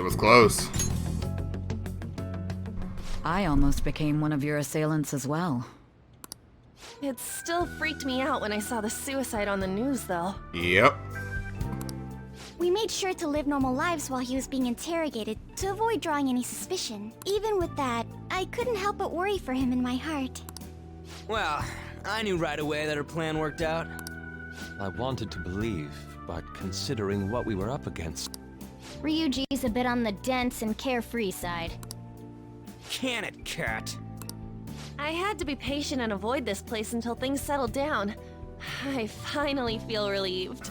It was close. I almost became one of your assailants as well. It still freaked me out when I saw the suicide on the news, though. Yep. We made sure to live normal lives while he was being interrogated to avoid drawing any suspicion. Even with that, I couldn't help but worry for him in my heart. Well, I knew right away that her plan worked out. I wanted to believe, but considering what we were up against... Ryuji's a bit on the dense and carefree side. Can it, cat? I had to be patient and avoid this place until things settled down. I finally feel relieved.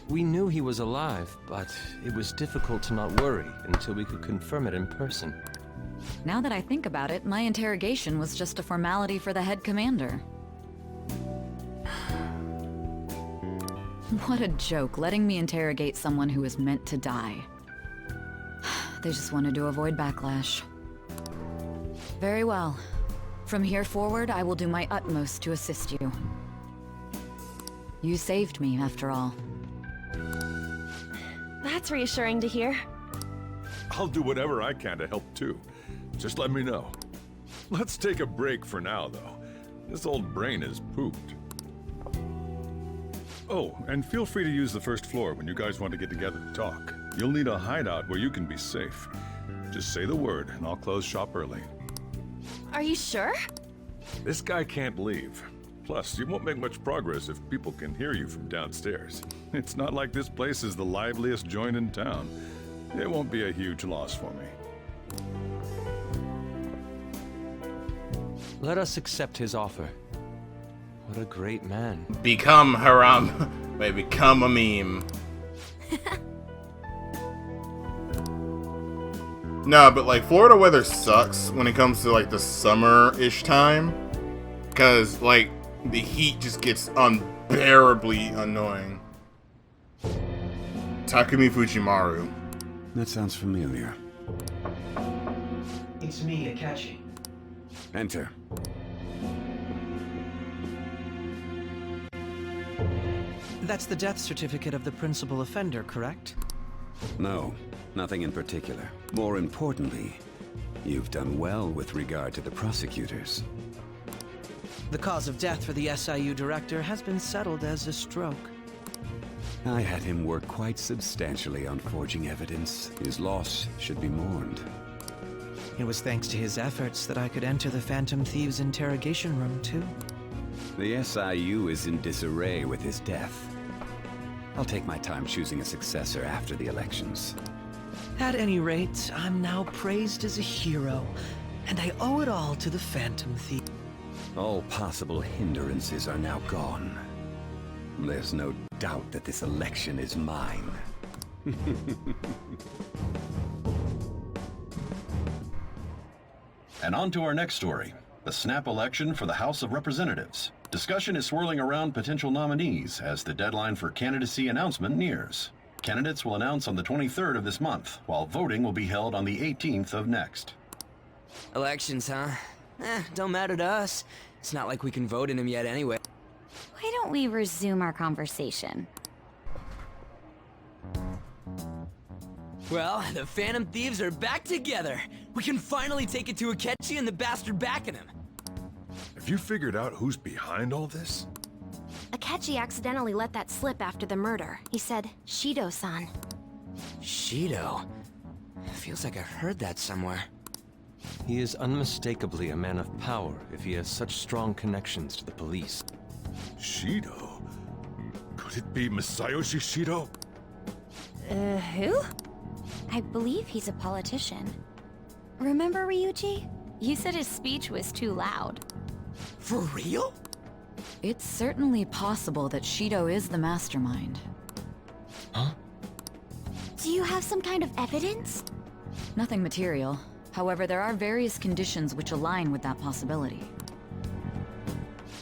We knew he was alive, but it was difficult to not worry until we could confirm it in person. Now that I think about it, my interrogation was just a formality for the head commander. What a joke, letting me interrogate someone who was meant to die. They just wanted to avoid backlash. Very well. From here forward, I will do my utmost to assist you. You saved me, after all. That's reassuring to hear. I'll do whatever I can to help too. Just let me know. Let's take a break for now, though. This old brain is pooped. Oh, and feel free to use the first floor when you guys want to get together to talk. You'll need a hideout where you can be safe. Just say the word, and I'll close shop early. Are you sure? This guy can't leave. Plus, you won't make much progress if people can hear you from downstairs. It's not like this place is the liveliest joint in town. It won't be a huge loss for me. Let us accept his offer. What a great man. Become Haram. Wait, become a meme. No, but like Florida weather sucks when it comes to like the summer-ish time. Because like the heat just gets unbearably annoying. Takumi Fujimaru. That sounds familiar. It's me, Akachi. Enter. That's the death certificate of the principal offender, correct? No, nothing in particular. More importantly, you've done well with regard to the prosecutors. The cause of death for the SIU director has been settled as a stroke. I had him work quite substantially on forging evidence. His loss should be mourned. It was thanks to his efforts that I could enter the Phantom Thieves' interrogation room, too. The SIU is in disarray with his death. I'll take my time choosing a successor after the elections. At any rate, I'm now praised as a hero, and I owe it all to the Phantom Thieves. All possible hindrances are now gone. There's no doubt that this election is mine. And on to our next story, the snap election for the House of Representatives. Discussion is swirling around potential nominees as the deadline for candidacy announcement nears. Candidates will announce on the 23rd of this month, while voting will be held on the 18th of next. Elections, huh? Don't matter to us. It's not like we can vote in them yet anyway. Why don't we resume our conversation? Well, the Phantom Thieves are back together. We can finally take it to Akechi and the bastard backing him. Have you figured out who's behind all this? Akechi accidentally let that slip after the murder. He said, Shido-san. Shido? Feels like I heard that somewhere. He is unmistakably a man of power if he has such strong connections to the police. Shido? Could it be Masayoshi Shido? Who? I believe he's a politician. Remember, Ryuji? You said his speech was too loud. For real? It's certainly possible that Shido is the mastermind. Huh? Do you have some kind of evidence? Nothing material. However, there are various conditions which align with that possibility.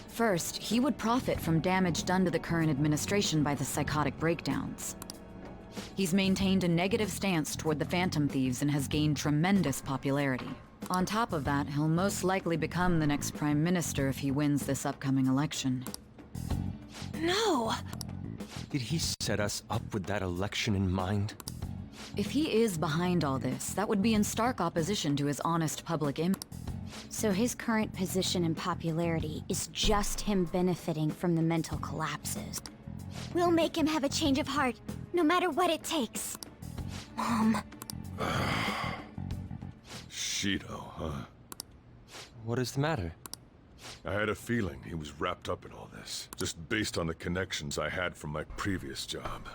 First, he would profit from damage done to the current administration by the psychotic breakdowns. He's maintained a negative stance toward the Phantom Thieves and has gained tremendous popularity. On top of that, he'll most likely become the next Prime Minister if he wins this upcoming election. No! Did he set us up with that election in mind? If he is behind all this, that would be in stark opposition to his honest public image. So his current position and popularity is just him benefiting from the mental collapses. We'll make him have a change of heart, no matter what it takes. Mom. Shido, huh? What is the matter? I had a feeling he was wrapped up in all this, just based on the connections I had from my previous job.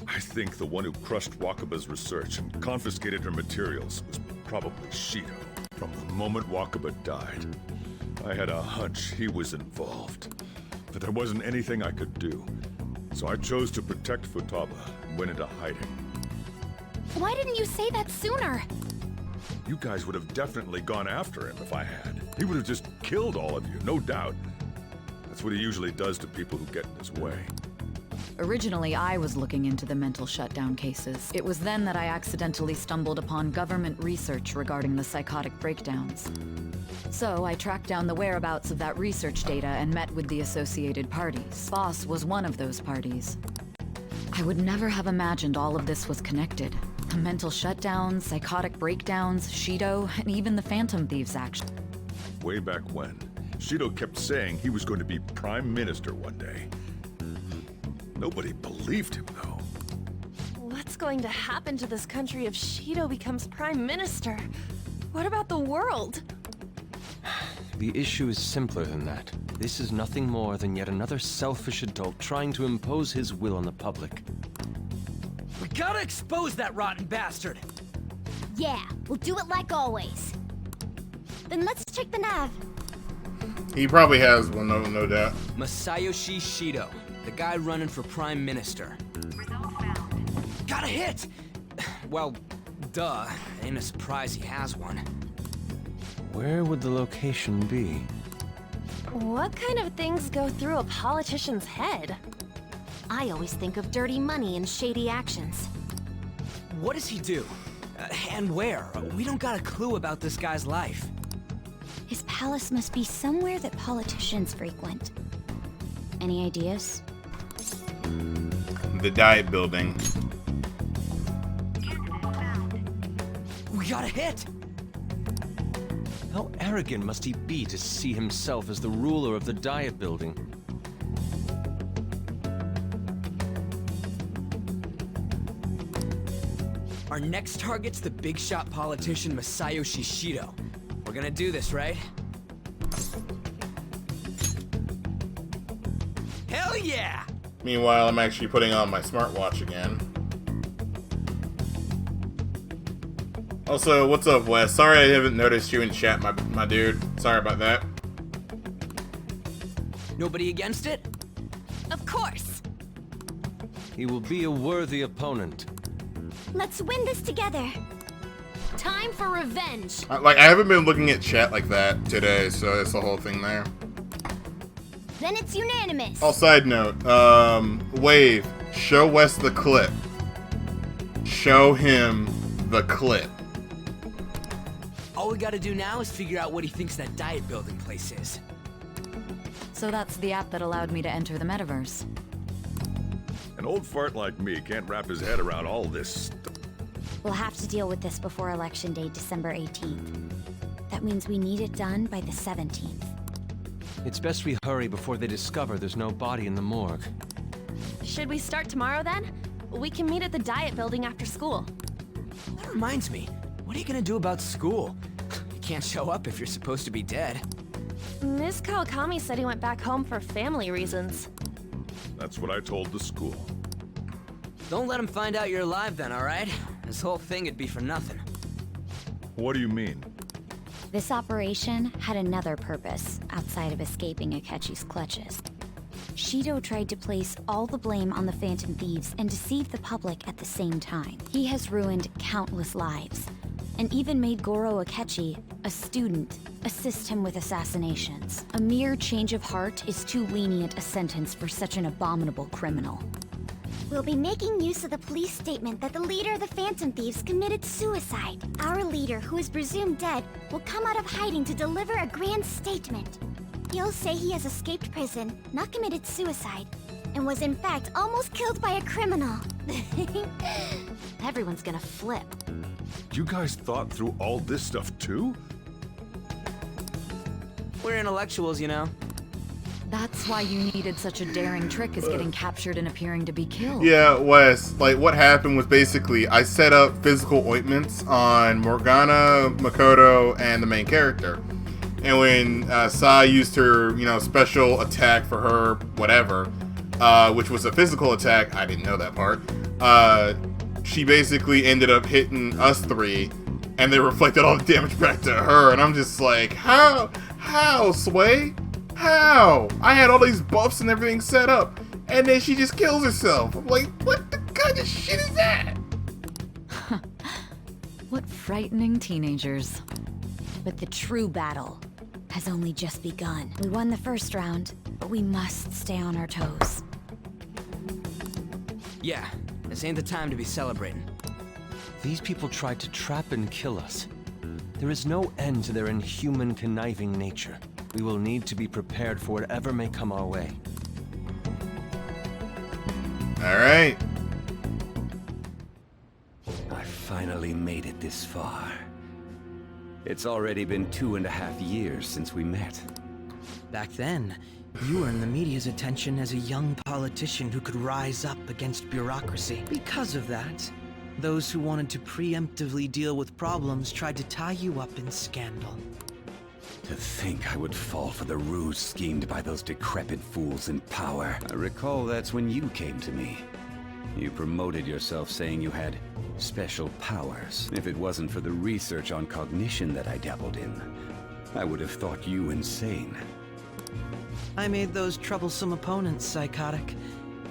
I think the one who crushed Wakaba's research and confiscated her materials was probably Shido. From the moment Wakaba died, I had a hunch he was involved. But there wasn't anything I could do. So I chose to protect Futaba and went into hiding. Why didn't you say that sooner? You guys would have definitely gone after him if I had. He would have just killed all of you, no doubt. That's what he usually does to people who get in his way. Originally, I was looking into the mental shutdown cases. It was then that I accidentally stumbled upon government research regarding the psychotic breakdowns. So I tracked down the whereabouts of that research data and met with the associated parties. Boss was one of those parties. I would never have imagined all of this was connected. The mental shutdowns, psychotic breakdowns, Shido, and even the Phantom Thieves action. Way back when, Shido kept saying he was going to be Prime Minister one day. Nobody believed him, though. What's going to happen to this country if Shido becomes Prime Minister? What about the world? The issue is simpler than that. This is nothing more than yet another selfish adult trying to impose his will on the public. We gotta expose that rotten bastard! Yeah, we'll do it like always. Then let's check the nav. He probably has one, no doubt. Masayoshi Shido, the guy running for Prime Minister. Got a hit! Well, duh. Ain't a surprise he has one. Where would the location be? What kind of things go through a politician's head? I always think of dirty money and shady actions. What does he do? And where? We don't got a clue about this guy's life. His palace must be somewhere that politicians frequent. Any ideas? The Diet Building. We got a hit! How arrogant must he be to see himself as the ruler of the Diet Building? Our next target's the big shot politician Masayoshi Shido. We're gonna do this, right? Hell yeah! Meanwhile, I'm actually putting on my smartwatch again. Also, what's up, Wes? Sorry I haven't noticed you in chat, my dude. Sorry about that. Nobody against it? Of course! He will be a worthy opponent. Let's win this together. Time for revenge! I haven't been looking at chat like that today, so it's the whole thing there. Then it's unanimous. Oh, side note, Wave, show Wes the clip. Show him the clip. All we gotta do now is figure out what he thinks that Diet Building place is. So that's the app that allowed me to enter the metaverse. An old fart like me can't wrap his head around all this stuff. We'll have to deal with this before Election Day, December 18th. That means we need it done by the 17th. It's best we hurry before they discover there's no body in the morgue. Should we start tomorrow then? We can meet at the Diet Building after school. That reminds me, what are you gonna do about school? You can't show up if you're supposed to be dead. Ms. Kawakami said he went back home for family reasons. That's what I told the school. Don't let him find out you're alive then, alright? This whole thing would be for nothing. What do you mean? This operation had another purpose outside of escaping Akechi's clutches. Shido tried to place all the blame on the Phantom Thieves and deceive the public at the same time. He has ruined countless lives, and even made Goro Akechi, a student, assist him with assassinations. A mere change of heart is too lenient a sentence for such an abominable criminal. We'll be making use of the police statement that the leader of the Phantom Thieves committed suicide. Our leader, who is presumed dead, will come out of hiding to deliver a grand statement. He'll say he has escaped prison, not committed suicide, and was in fact almost killed by a criminal. Everyone's gonna flip. You guys thought through all this stuff too? We're intellectuals, you know. That's why you needed such a daring trick as getting captured and appearing to be killed. Yeah, Wes, like what happened was basically I set up physical ointments on Morgana, Makoto, and the main character. And when Sai used her, special attack for her, whatever, which was a physical attack, I didn't know that part, she basically ended up hitting us three, and they reflected all the damage back to her, and I'm just like, how, Sway? How? I had all these buffs and everything set up, and then she just kills herself. I'm like, what the kind of shit is that? What frightening teenagers. But the true battle has only just begun. We won the first round, but we must stay on our toes. Yeah, this ain't the time to be celebrating. These people tried to trap and kill us. There is no end to their inhuman, conniving nature. We will need to be prepared for whatever may come our way. Alright. I finally made it this far. It's already been 2.5 years since we met. Back then, you earned the media's attention as a young politician who could rise up against bureaucracy. Because of that, those who wanted to preemptively deal with problems tried to tie you up in scandal. To think I would fall for the ruse schemed by those decrepit fools in power. I recall that's when you came to me. You promoted yourself saying you had special powers. If it wasn't for the research on cognition that I dabbled in, I would have thought you insane. I made those troublesome opponents psychotic,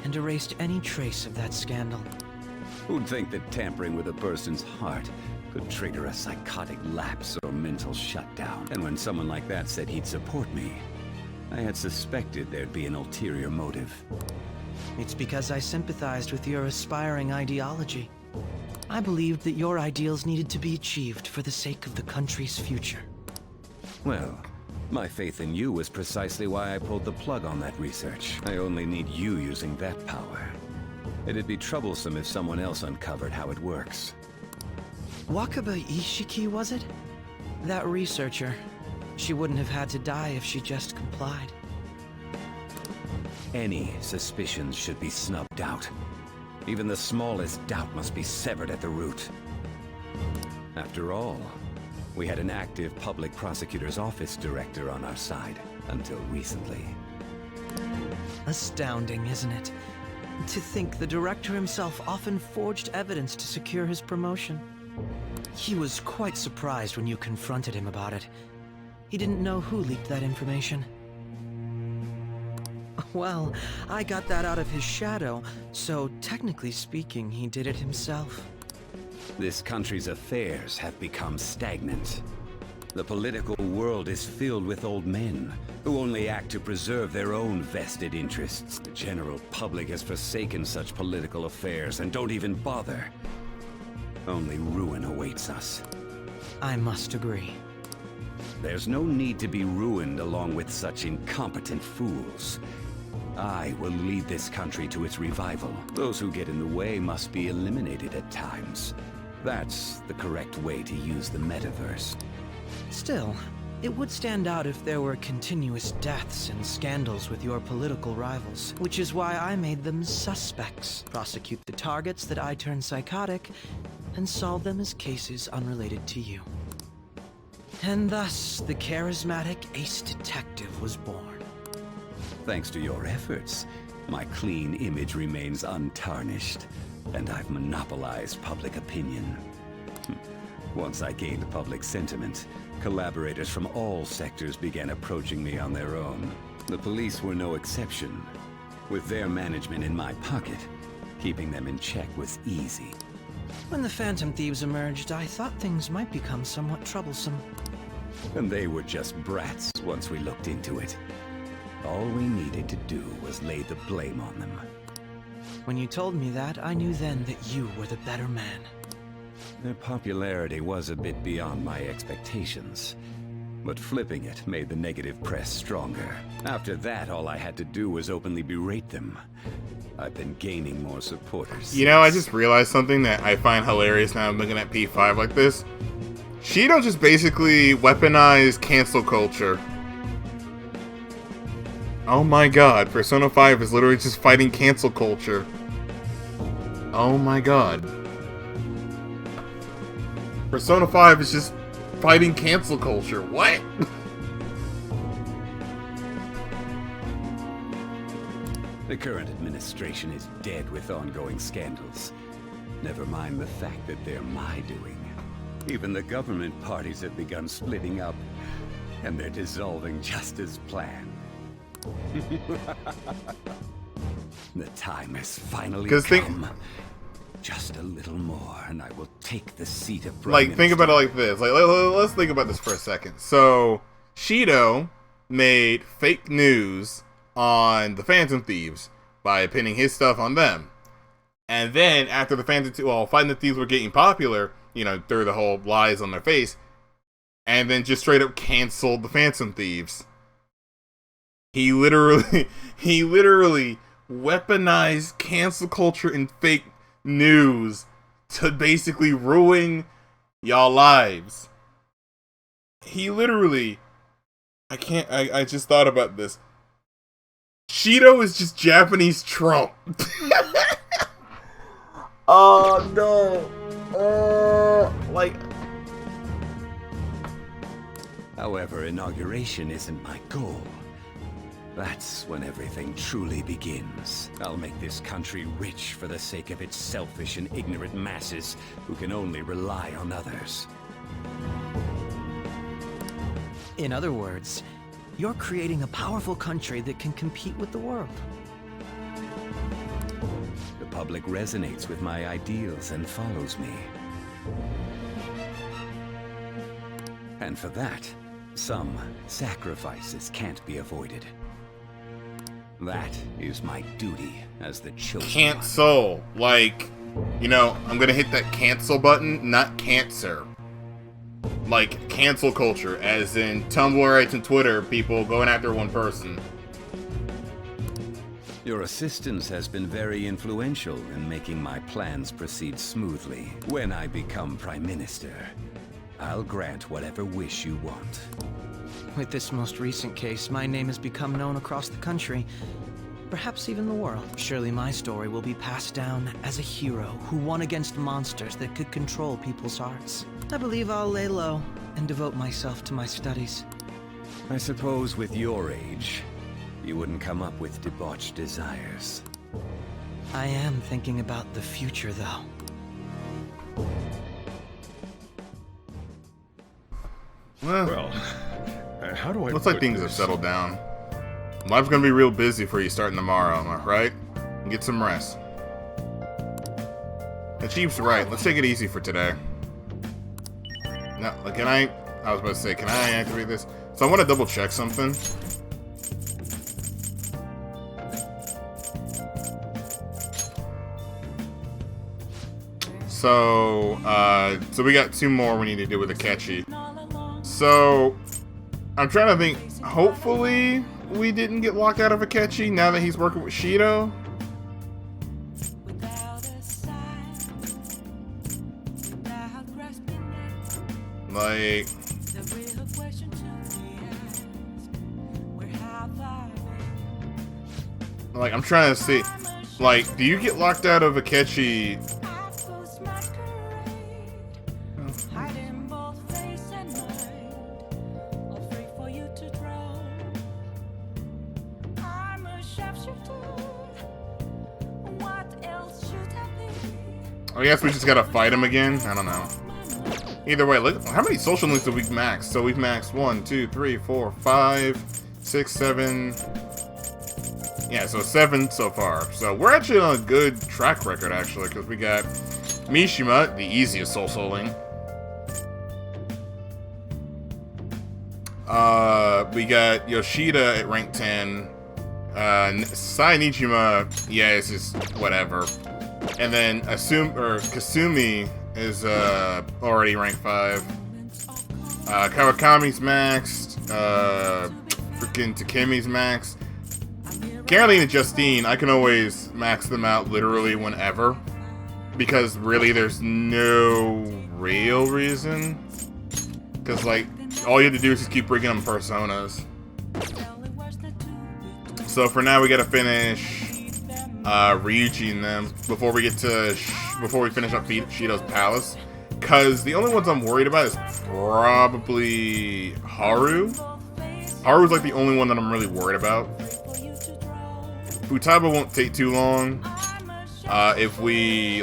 and erased any trace of that scandal. Who'd think that tampering with a person's heart could trigger a psychotic lapse or mental shutdown? And when someone like that said he'd support me, I had suspected there'd be an ulterior motive. It's because I sympathized with your aspiring ideology. I believed that your ideals needed to be achieved for the sake of the country's future. Well, my faith in you was precisely why I pulled the plug on that research. I only need you using that power. It'd be troublesome if someone else uncovered how it works. Wakaba Ishiki, was it? That researcher. She wouldn't have had to die if she just complied. Any suspicions should be snubbed out. Even the smallest doubt must be severed at the root. After all, we had an active public prosecutor's office director on our side, until recently. Astounding, isn't it? To think the director himself often forged evidence to secure his promotion. He was quite surprised when you confronted him about it. He didn't know who leaked that information. Well, I got that out of his shadow, so technically speaking, he did it himself. This country's affairs have become stagnant. The political world is filled with old men who only act to preserve their own vested interests. The general public has forsaken such political affairs and don't even bother. Only ruin awaits us. I must agree. There's no need to be ruined along with such incompetent fools. I will lead this country to its revival. Those who get in the way must be eliminated at times. That's the correct way to use the metaverse. Still, it would stand out if there were continuous deaths and scandals with your political rivals, which is why I made them suspects. Prosecute the targets that I turn psychotic, and solve them as cases unrelated to you. And thus, the charismatic ace detective was born. Thanks to your efforts, my clean image remains untarnished, and I've monopolized public opinion. Once I gained public sentiment, collaborators from all sectors began approaching me on their own. The police were no exception. With their management in my pocket, keeping them in check was easy. When the Phantom Thieves emerged, I thought things might become somewhat troublesome. And they were just brats once we looked into it. All we needed to do was lay the blame on them. When you told me that, I knew then that you were the better man. Their popularity was a bit beyond my expectations. But flipping it made the negative press stronger. After that, all I had to do was openly berate them. I've been gaining more supporters. You know, I just realized something that I find hilarious now I'm looking at P5 like this. Shido just basically weaponized cancel culture. Oh my god, Persona 5 is literally just fighting cancel culture. Oh my god. Persona 5 is just fighting cancel culture. What? The current administration is dead with ongoing scandals. Never mind the fact that they're my doing. Even the government parties have begun splitting up, and they're dissolving just as planned. The time has finally come. Just a little more, and I will take the seat of Prime Minister. Think about it like this. Let's think about this for a second. So, Shido made fake news on the Phantom Thieves by pinning his stuff on them. And then, after the Fighting the Thieves were getting popular, you know, threw the whole lies on their face, and then just straight up canceled the Phantom Thieves. He literally weaponized cancel culture and fake news to basically ruin y'all lives. He literally, I just thought about this. Shido is just Japanese Trump. Oh no. However, inauguration isn't my goal. That's when everything truly begins. I'll make this country rich for the sake of its selfish and ignorant masses who can only rely on others. In other words, you're creating a powerful country that can compete with the world. The public resonates with my ideals and follows me. And for that, some sacrifices can't be avoided. That is my duty as the chosen Cancel. You know, I'm gonna hit that cancel button, not cancer. Like, cancel culture, as in Tumblrites and Twitter people going after one person. Your assistance has been very influential in making my plans proceed smoothly. When I become Prime Minister, I'll grant whatever wish you want. With this most recent case, my name has become known across the country, perhaps even the world. Surely my story will be passed down as a hero who won against monsters that could control people's hearts. I believe I'll lay low and devote myself to my studies. I suppose with your age, you wouldn't come up with debauched desires. I am thinking about the future, though. Well, how do I Looks like things have settled down. Life's gonna be real busy for you starting tomorrow, am I right? Get some rest. The Chief's right. Let's take it easy for today. Now, can I was about to say, can I activate this? So I want to double check something. So we got 2 more we need to do with Akechi. So I'm trying to think. Hopefully, we didn't get locked out of Akechi now that he's working with Shido. Like I'm trying to see. Like, do you get locked out of Akechi? I guess we just gotta fight him again? I don't know. Either way, look, how many social links did we max? So we've maxed 1, 2, 3, 4, 5, 6, 7. Yeah, so 7 so far. So we're actually on a good track record, actually, because we got Mishima, the easiest social link. We got Yoshida at rank 10. Sai Nijima, yeah, it's just whatever. And then Kasumi is already rank 5. Kawakami's maxed. Freaking Takemi's maxed. Caroline and Justine, I can always max them out literally whenever. Because really, there's no real reason. Because, like, all you have to do is just keep bringing them personas. So for now, we gotta finish Ryuji and them before we get to before we finish up Shido's palace. Cause the only ones I'm worried about is probably Haru. Haru's like the only one that I'm really worried about. Futaba won't take too long. If we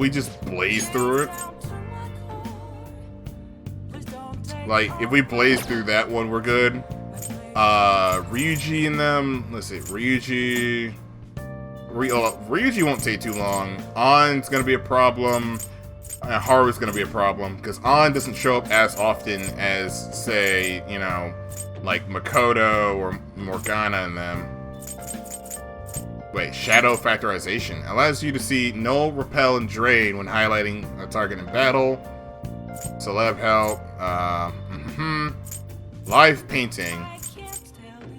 just blaze through it. Like, if we blaze through that one, we're good. Ryuji and them, let's see, Ryuji won't take too long. Ann's gonna be a problem. Haru's gonna be a problem, because Ann doesn't show up as often as, say, you know, like Makoto or Morgana and them. Wait, Shadow Factorization allows you to see null, repel, and drain when highlighting a target in battle. Celeb help. Live painting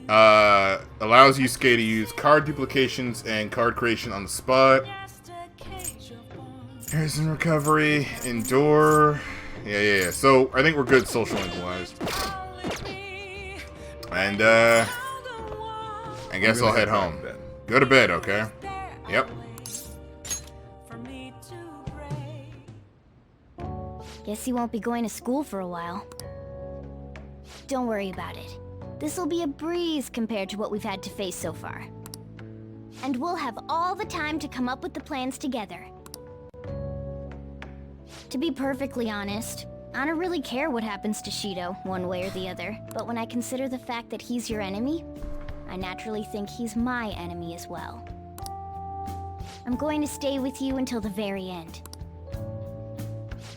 allows you to use card duplications and card creation on the spot. Here's in recovery. Endure. Yeah. So I think we're good social link wise. And I guess I'll head home. Go to bed, okay? Yep. Guess you won't be going to school for a while. Don't worry about it. This'll be a breeze compared to what we've had to face so far. And we'll have all the time to come up with the plans together. To be perfectly honest, I don't really care what happens to Shido, one way or the other. But when I consider the fact that he's your enemy, I naturally think he's my enemy as well. I'm going to stay with you until the very end.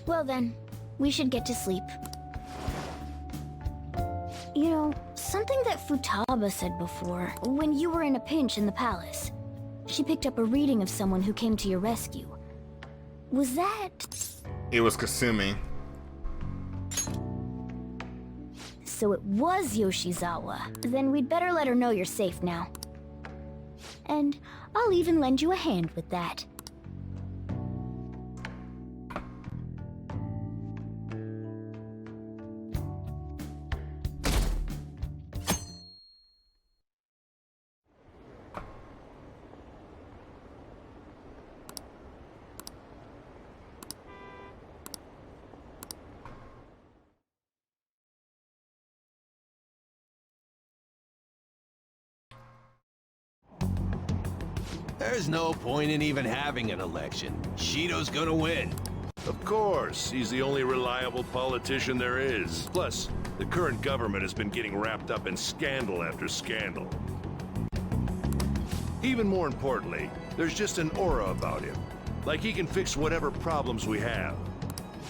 Well then, we should get to sleep. You know, something that Futaba said before, when you were in a pinch in the palace. She picked up a reading of someone who came to your rescue. Was that... It was Kasumi. So it was Yoshizawa. Then we'd better let her know you're safe now. And I'll even lend you a hand with that. There's no point in even having an election. Shido's gonna win. Of course, he's the only reliable politician there is. Plus, the current government has been getting wrapped up in scandal after scandal. Even more importantly, there's just an aura about him. Like he can fix whatever problems we have.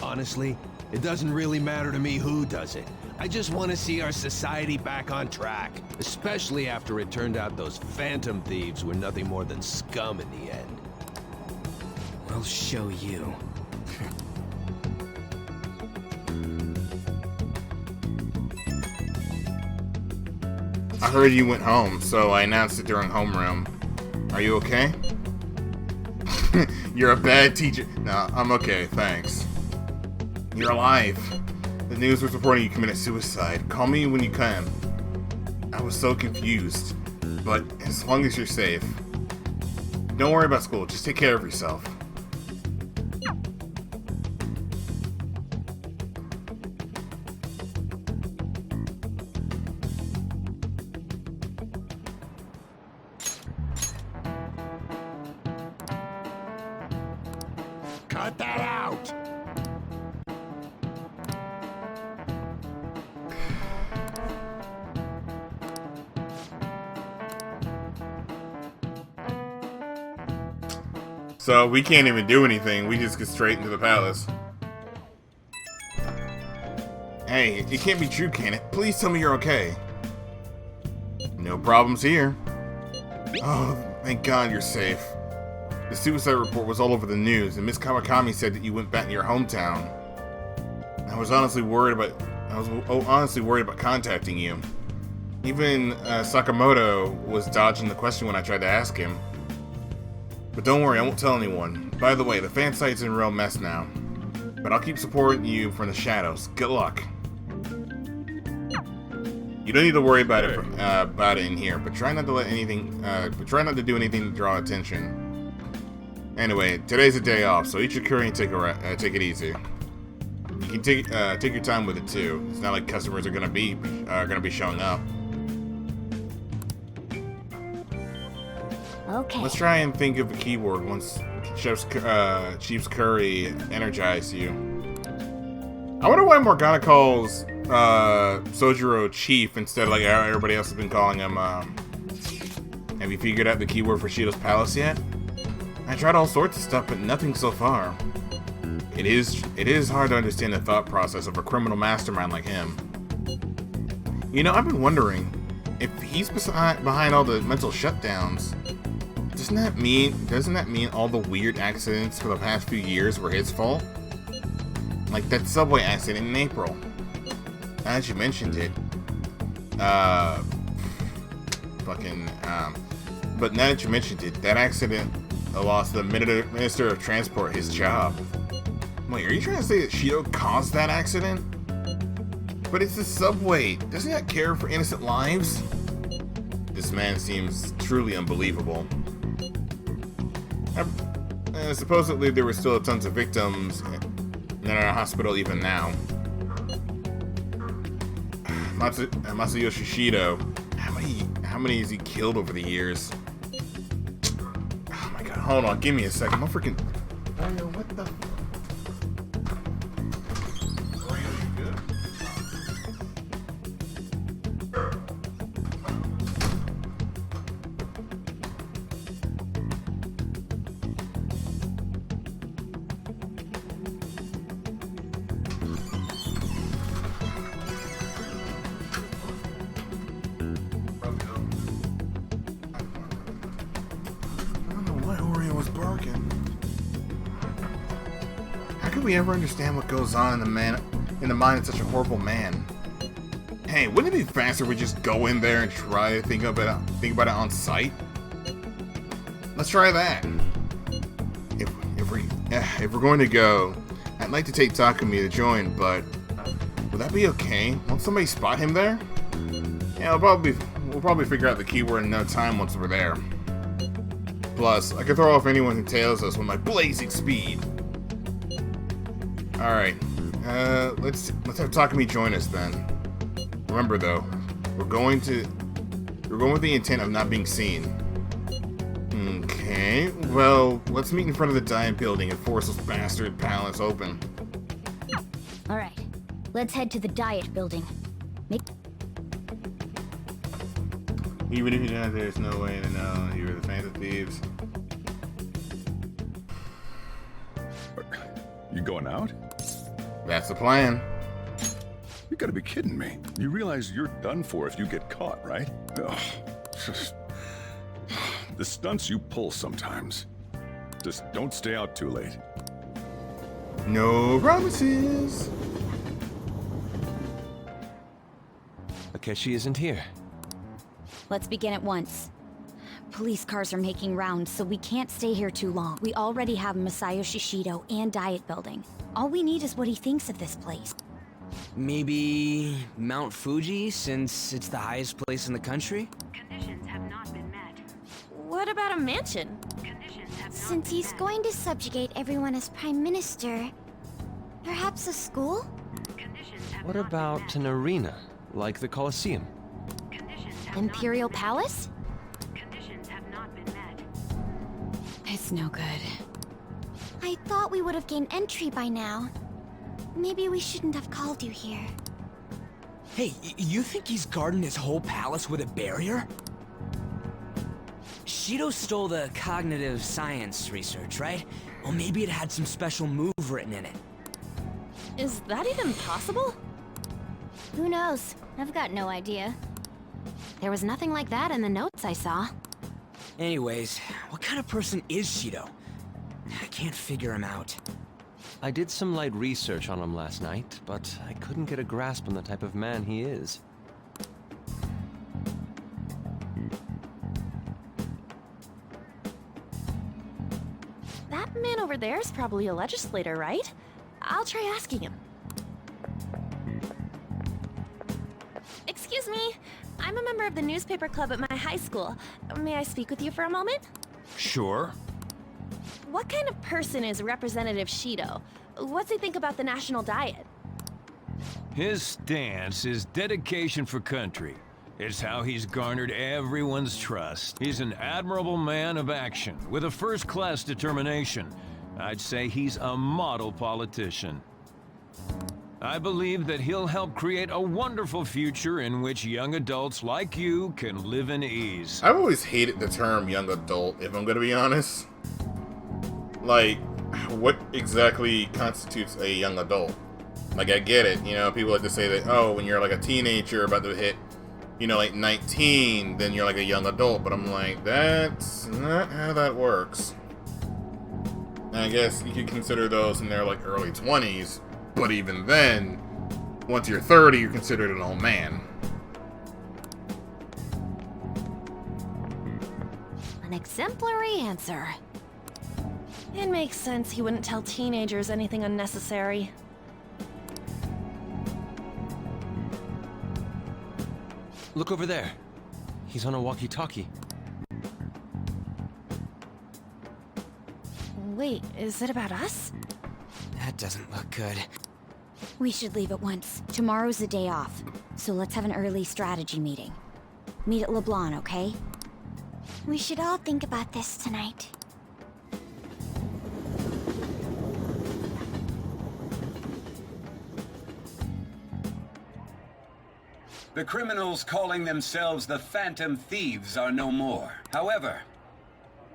Honestly, it doesn't really matter to me who does it. I just want to see our society back on track. Especially after it turned out those phantom thieves were nothing more than scum in the end. We'll show you. I heard you went home, so I announced it during homeroom. Are you okay? You're a bad teacher. No, I'm okay, thanks. You're alive. The news was reporting you committed suicide. Call me when you can. I was so confused, but as long as you're safe. Don't worry about school, just take care of yourself. Cut that out! So we can't even do anything, we just get straight into the palace. Hey, it can't be true, can it? Please tell me you're okay. No problems here. Oh, thank God you're safe. The suicide report was all over the news, and Miss Kawakami said that you went back to your hometown. I was honestly worried about I was honestly worried about contacting you. Even Sakamoto was dodging the question when I tried to ask him. But don't worry, I won't tell anyone. By the way, the fan site's in a real mess now. But I'll keep supporting you from the shadows. Good luck. You don't need to worry about it in here, but try not to let anything. Try not to do anything to draw attention. Anyway, today's a day off, so eat your curry and take it easy. You can take your time with it too. It's not like customers are gonna be showing up. Okay. Let's try and think of a keyword once Chief's curry energized you. I wonder why Morgana calls Sojiro Chief instead of like how everybody else has been calling him. Have you figured out the keyword for Shido's palace yet? I tried all sorts of stuff, but nothing so far. It is hard to understand the thought process of a criminal mastermind like him. You know, I've been wondering if he's behind all the mental shutdowns. Doesn't that mean all the weird accidents for the past few years were his fault? Like that subway accident in April. Now that you mentioned it, but now that you mentioned it, that accident lost the Minister of Transport his job. Wait, are you trying to say that Shido caused that accident? But it's the subway. Doesn't that care for innocent lives? This man seems truly unbelievable. Supposedly there were still tons of victims in our hospital even now. Masayoshi Shido, how many has he killed over the years? Oh my god, hold on, give me a second. I'm freaking... What the... How could we ever understand what goes on in the mind of such a horrible man? Hey, wouldn't it be faster if we just go in there and try to think about it on site? Let's try that. If we're going to go, I'd like to take Takumi to join, but would that be okay? Won't somebody spot him there? Yeah, we'll probably figure out the keyword in no time once we're there. Plus, I can throw off anyone who tails us with my blazing speed. Alright, let's have Takumi join us then. Remember though, we're going with the intent of not being seen. Okay, well, let's meet in front of the Diet building and force those bastard pallets open. Alright, let's head to the Diet building. Even if you don't, there's no way to know you were the Phantom Thieves. You going out? That's the plan. You gotta be kidding me. You realize you're done for if you get caught, right? Ugh. The stunts you pull sometimes. Just don't stay out too late. No promises. Akechi isn't here. Let's begin at once. Police cars are making rounds, so we can't stay here too long. We already have Masayoshi Shido and Diet building. All we need is what he thinks of this place. Maybe Mount Fuji, since it's the highest place in the country? Conditions have not been met. What about a mansion? Conditions have not Since he's going to subjugate everyone as Prime Minister, perhaps a school? Conditions have What not about an arena, like the Colosseum? been met. Conditions have Imperial Palace? Conditions have not been met. It's no good. I thought we would have gained entry by now. Maybe we shouldn't have called you here. Hey, you think he's guarding his whole palace with a barrier? Shido stole the cognitive science research, right? Well, maybe it had some special move written in it. Is that even possible? Who knows? I've got no idea. There was nothing like that in the notes I saw. Anyways, what kind of person is Shido? I can't figure him out. I did some light research on him last night, but I couldn't get a grasp on the type of man he is. That man over there is probably a legislator, right? I'll try asking him. Excuse me. I'm a member of the newspaper club at my high school. May I speak with you for a moment? Sure. What kind of person is Representative Shido? What's he think about the national diet? His stance is dedication for country. It's how he's garnered everyone's trust. He's an admirable man of action, with a first-class determination. I'd say he's a model politician. I believe that he'll help create a wonderful future in which young adults like you can live in ease. I've always hated the term young adult, if I'm gonna be honest. Like, what exactly constitutes a young adult? Like, I get it, you know, people like to say that, oh, when you're like a teenager about to hit, you know, like 19, then you're like a young adult, but I'm like, that's not how that works. And I guess you could consider those in their like early 20s, but even then, once you're 30, you're considered an old man. An exemplary answer. It makes sense he wouldn't tell teenagers anything unnecessary. Look over there. He's on a walkie-talkie. Wait, is it about us? That doesn't look good. We should leave at once. Tomorrow's the day off, so let's have an early strategy meeting. Meet at LeBlanc, okay? We should all think about this tonight. The criminals calling themselves the Phantom Thieves are no more. However,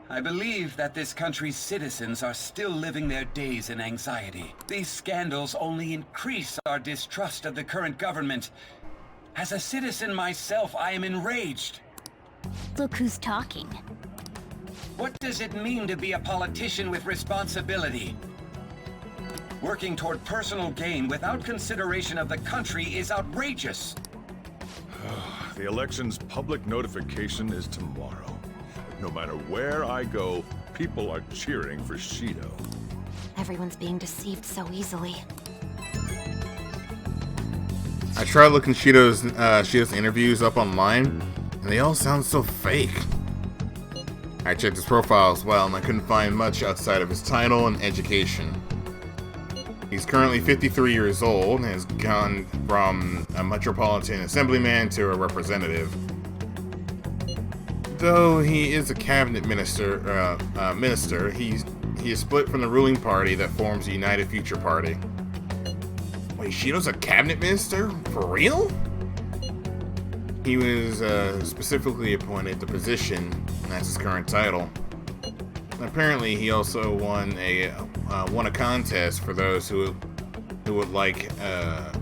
I believe that this country's citizens are still living their days in anxiety. These scandals only increase our distrust of the current government. As a citizen myself, I am enraged. Look who's talking. What does it mean to be a politician with responsibility? Working toward personal gain without consideration of the country is outrageous. The election's public notification is tomorrow. No matter where I go, people are cheering for Shido. Everyone's being deceived so easily. I tried looking Shido's interviews up online, and they all sound so fake. I checked his profile as well, and I couldn't find much outside of his title and education. He's currently 53 years old and has gone from a metropolitan assemblyman to a representative. Though he is a cabinet minister, he is split from the ruling party that forms the United Future Party. Wait, Shido's a cabinet minister? For real? He was specifically appointed the position, and that's his current title. Apparently, he also won a contest for those who would like oh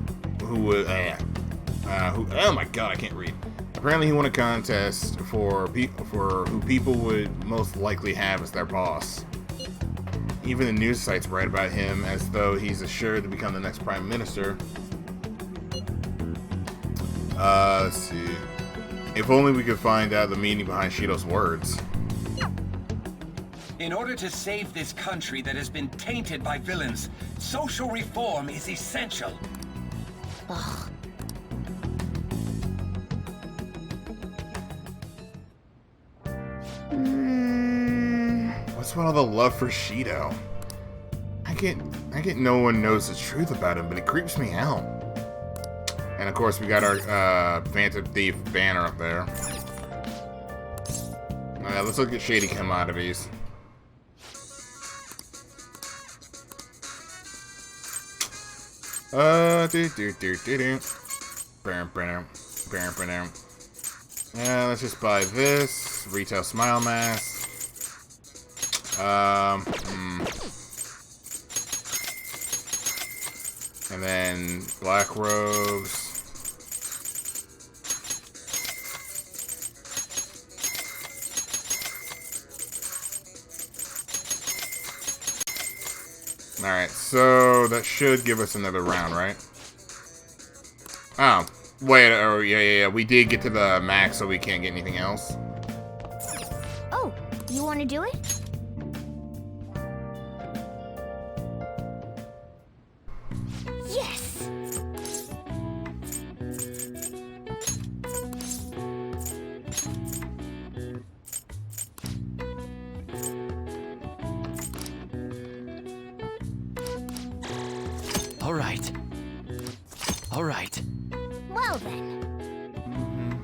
my god, I can't read. Apparently, he won a contest for who people would most likely have as their boss. Even the news sites write about him as though he's assured to become the next prime minister. Let's see. If only we could find out the meaning behind Shido's words. In order to save this country that has been tainted by villains, social reform is essential. Ugh. What's with all the love for Shido? I get no one knows the truth about him, but it creeps me out. And of course, we got our Phantom Thief banner up there. Alright, let's look at shady commodities. Let's just buy this. Retail smile mask. And then black robes. Alright, so that should give us another round, right? Oh, wait, oh, yeah. We did get to the max, so we can't get anything else. Oh, you want to do it? Yes! All right. All right. Well then.